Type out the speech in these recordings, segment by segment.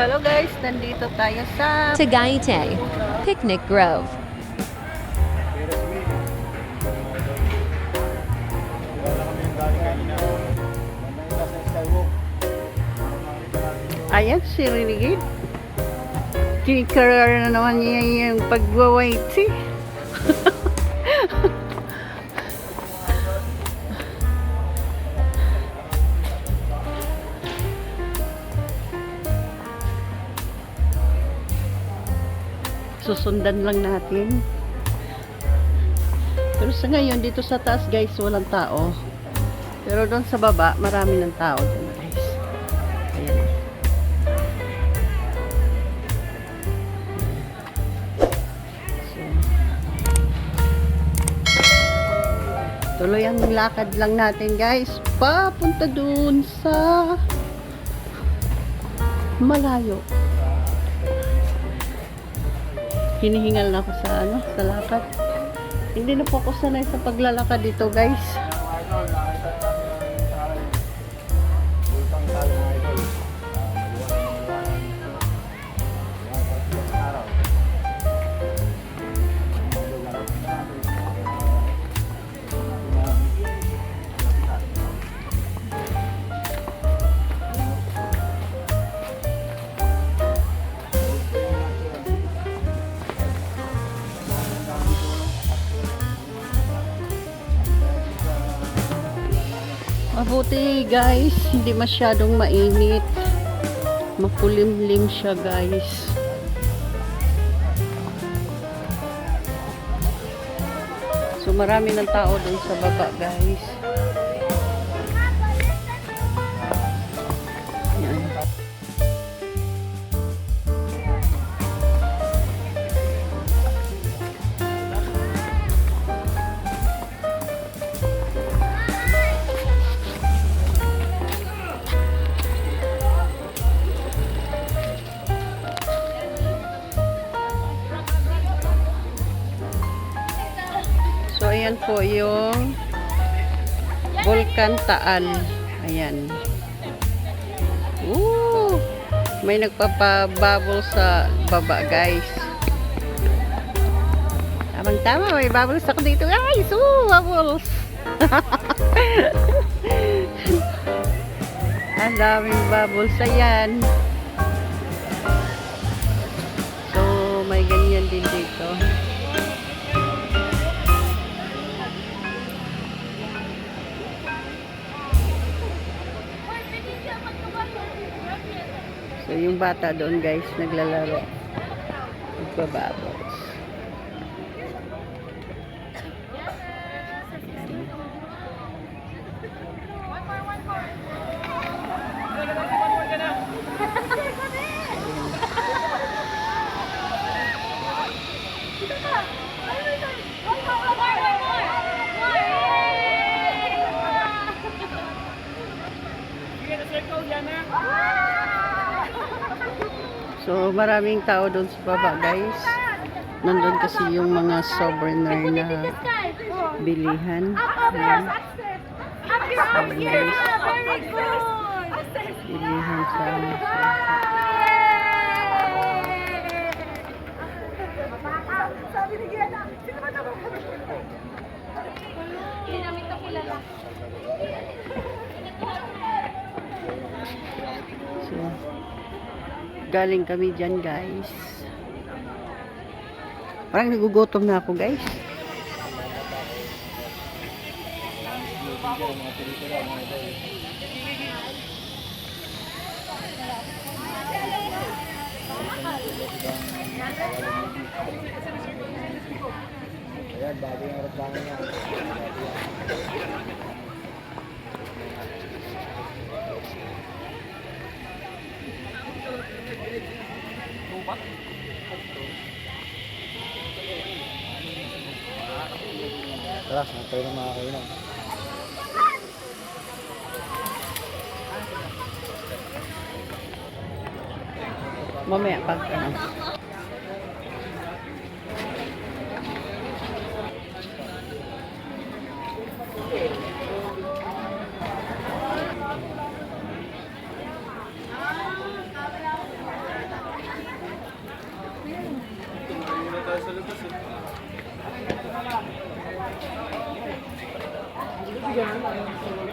Hello guys, nandito tayo sa Tagaytay Picnic Grove. Ayan si Renegade. Kinikarar na naman niya yung pagwawaiti. Susundan lang natin. Pero sa ngayon, dito sa taas guys, walang tao. Pero doon sa baba, marami ng tao doon guys. Ayan. So, tuloy ang lakad lang natin guys. Papunta doon sa malayo. Hinihingal na ako sa lakad. Hindi na po ako sanay sa paglalakad dito guys. Mabuti guys, hindi masyadong mainit. Makulimlim siya guys. So marami ng tao dun sa baba guys. Yan. So, ayan po yung Volcan Taal. Ayan. Ooh! May nagpapabubble sa baba, guys. Tamang-tama, may bubbles ako dito, guys. Ooh, bubbles! Ang daming bubbles. Ayan. So, may ganyan din dito. So, yung bata doon guys, naglalaro. Nagbababos. So, maraming tao doon sa baba, guys. Nandun kasi yung mga souvenir na bilihan. Ayan. Guys. Bilihan sa So, galing kami dyan guys. Parang nagugutom na ako guys. Ayan, bago yung aeroplano niya. Tara, tayo na makakainan. Mamaya pag Sumabit na. Saranggola sa puno.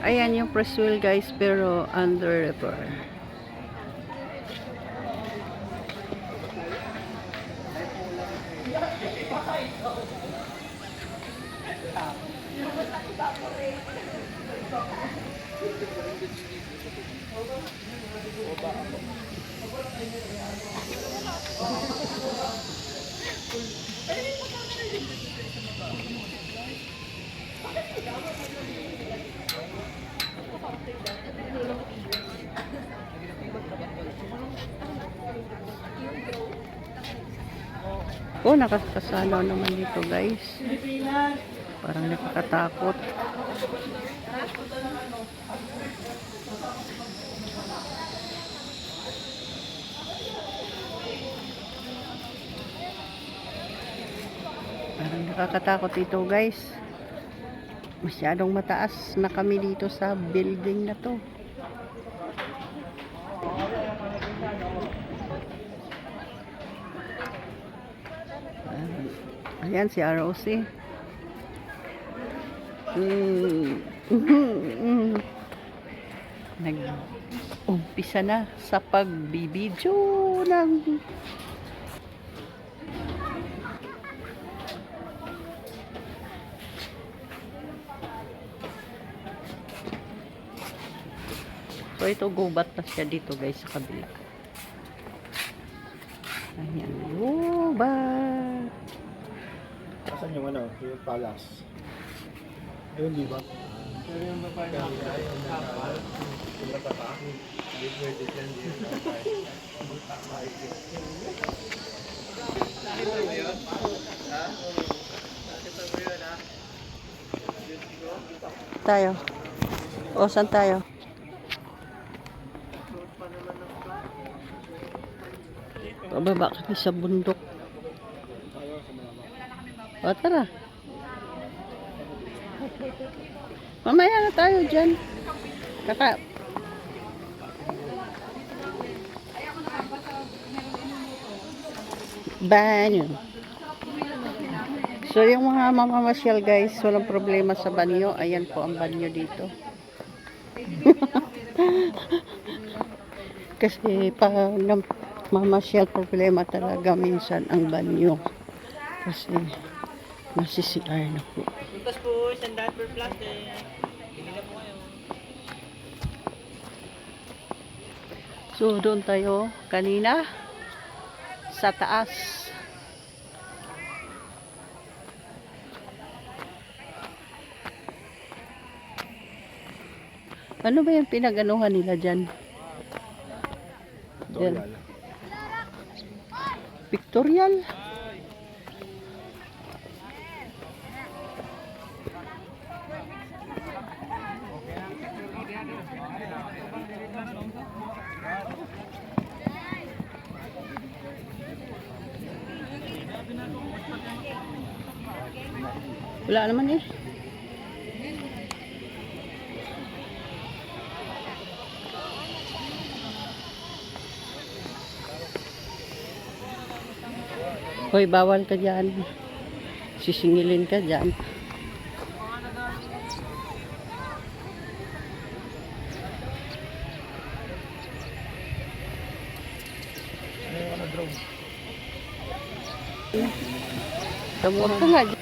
Ayan yung press wheel guys, pero under repair. Oh, nakakasalaw naman dito guys. Parang nakakatakot. Parang nakakatakot dito guys. Masyadong mataas na kami dito sa building na to. Ayan si ROC. Nag-umpisa na sa pagbibidyo ng so ito gubat na siya dito guys sa kabila. Ayan, gubat. Saan yung ano? Yung palace. Ayun, di ba? Pero yung kapal. Yung matapa. Hindi pwede dyan. Nakita mo yun? Ha? Nakita mo yun, ha? Tayo. O, saan tayo? Pababa kami sa bundok. O, tara. Mamaya na tayo dyan. Banyo. So, yung mga mamamasyal guys, walang problema sa banyo. Ayan po ang banyo dito. Kasi pag mamasyal, problema talaga minsan ang banyo. Kasi nasi-CR na po. Puntas po, sandaan per plate. Hindi na po kayo. So, doon tayo kanina sa taas. Ano ba yung pinag-anuhan nila dyan? Dyan. Pictorial. Wala naman eh. Hoy, bawal ka dyan. Sisingilin ka dyan. Huwag ka nga dyan.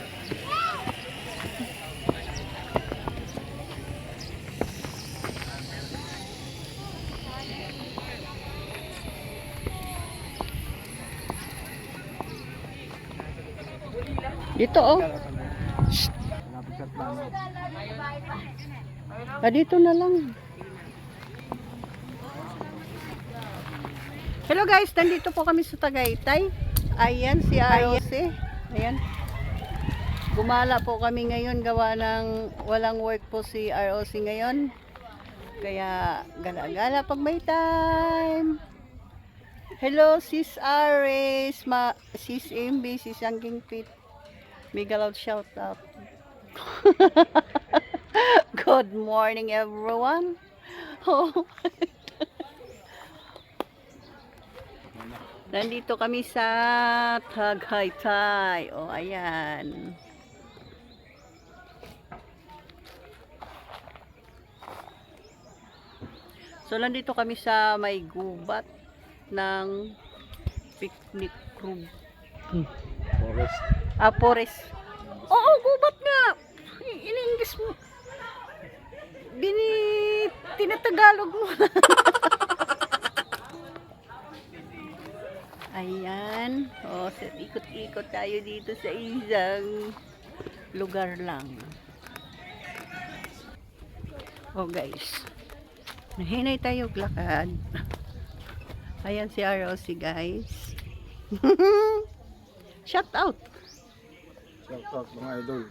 Dito oh. Malapit sa plano. Ah, dito na lang. Hello guys, nandito po kami sa Tagaytay. Ayan si ROC. Ayan. Gumala po kami ngayon, gawa ng walang work po si ROC ngayon. Kaya gala-gala pag may time. Hello sis Aris, sis MB, sis Angking Pit. Mega loud shout out. Good morning everyone. Oh. Nandito kami sa Tagaytay. O, ayan. So, nandito kami sa may gubat ng picnic room. Forest. Ah, forest. Oo, gubat nga. In-English mo. Tinatagalog mo. Ayan. O, so, ikot-ikot tayo dito sa isang lugar lang. Oh, guys. Nahinay tayo lakad. Ayan si ROC, guys. Shout out. Shout out mga idol.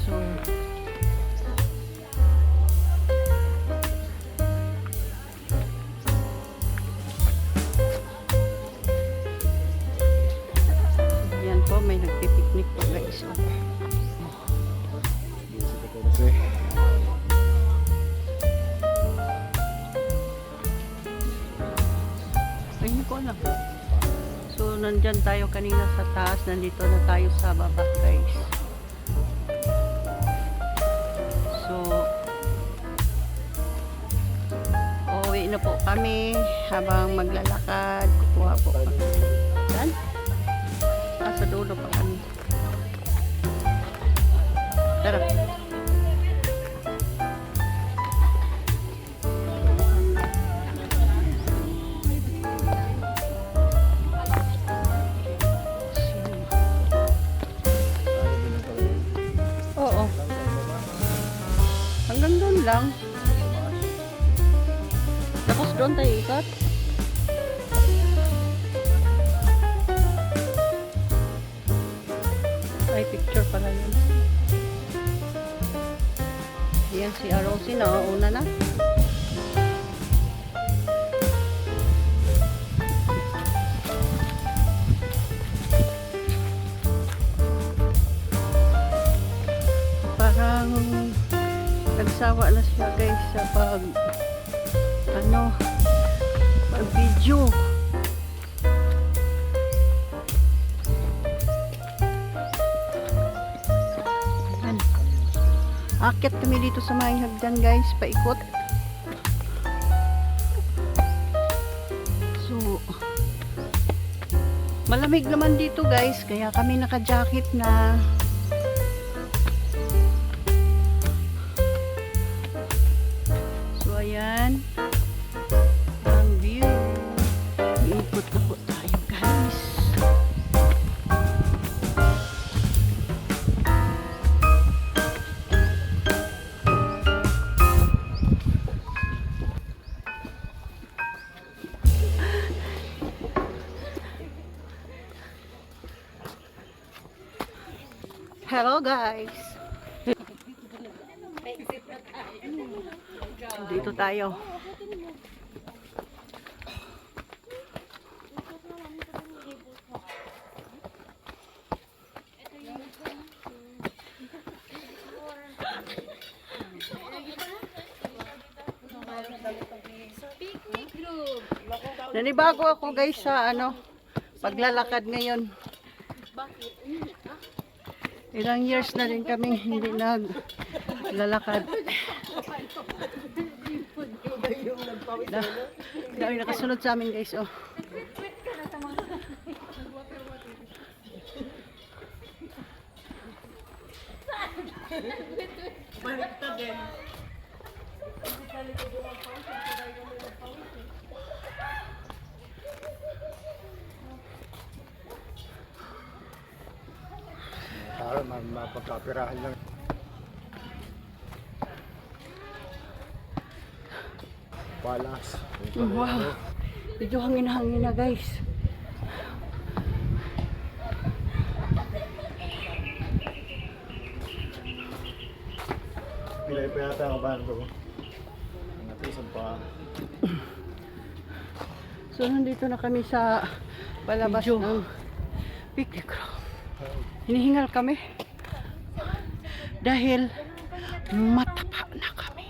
So, yan po, may nagpipiknik po guys. Oh. Busy ko kasi. Ay, hindi ko alam. So, nandyan tayo kanina sa taas. Nandito na tayo sa baba, guys. So, uuwi na po kami habang maglalakad. Kukuha po kami. Saan? Sa dulo pa kami. Tara. Oo. Hanggang doon lang. Tapos doon tayo ikot. Ay, picture pala yun. Ayan si ROC na. Una na. Parang nagsawa na siya guys sa pag video. Ayan. Akit kami dito sa may hagdan guys, paikot. So, malamig naman dito guys, kaya kami naka-jacket na. So, ayan. Ang view. Iikot na po tayo guys. Hello guys. Dito tayo. Nanibago ako guys sa paglalakad ngayon. Ilang years na rin kami hindi naglalakad. Dami nakasunod sa amin guys, oh. Para mapagkapirahan lang. Palas. Wow. Medyo hangin-hangin na guys. Pilay pa yata ang bando. Ang atisan pa. So nandito na kami sa palabas ng picnic ground. Hinihingal kami dahil matapa na kami.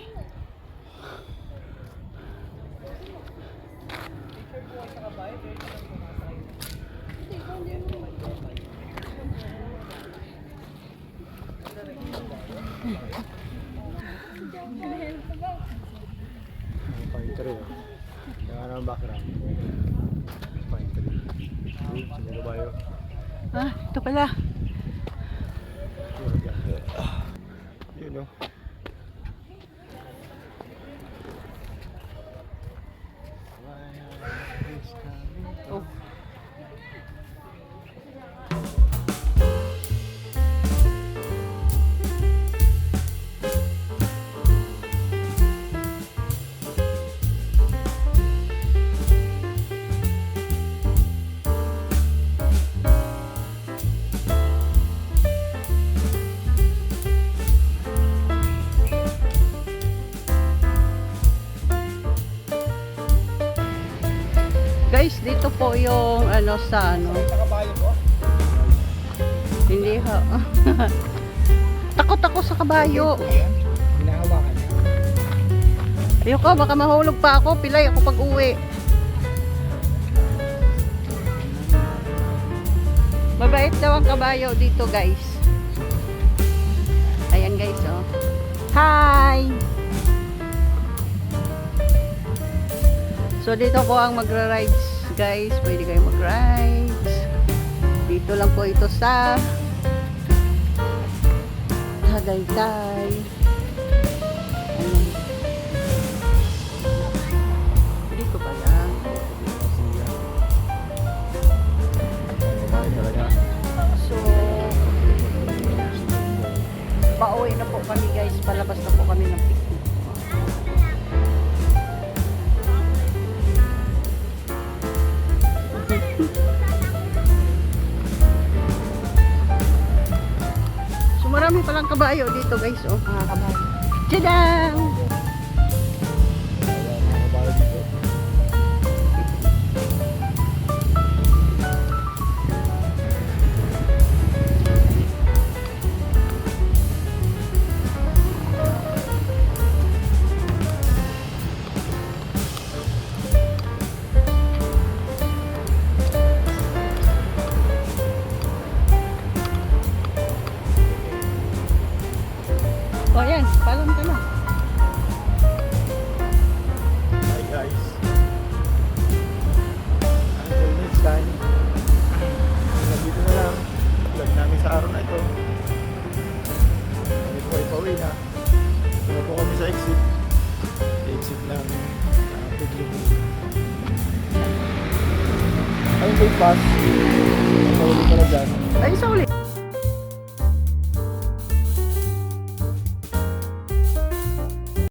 Ang pine tree. Yung ano ang background. Pine tree. Sige ba yun? Ah, ito pala. Yun o. Oh. Guys, dito po yung sa Nakabayo po? Hindi ho. Takot ako sa kabayo. Hinahawakan niya. Ayoko, baka mahulog pa ako. Pilay ako pag uwi. Mabait daw ang kabayo dito guys. Ayan guys, oh. Hi! So dito po ang magra-rides guys. Pwede kayo mag-rides. Dito lang po ito sa Tagaytay. Ayan. Dito pa lang. So pauwi na po kami guys. Palabas na po kami ng picnic. So marami palang kabayo dito guys, oh. Mga kabayo. Tadang! O ayan, palam ka na. Hi guys. Until next time. Nandito na lang. Vlog namin sa araw na ito. Kami po ay pauwi na. Ito po kami sa exit. Exit ng Pidlip. Ayun po yung pass. Pauwi pala dyan. Ay, isa ulit.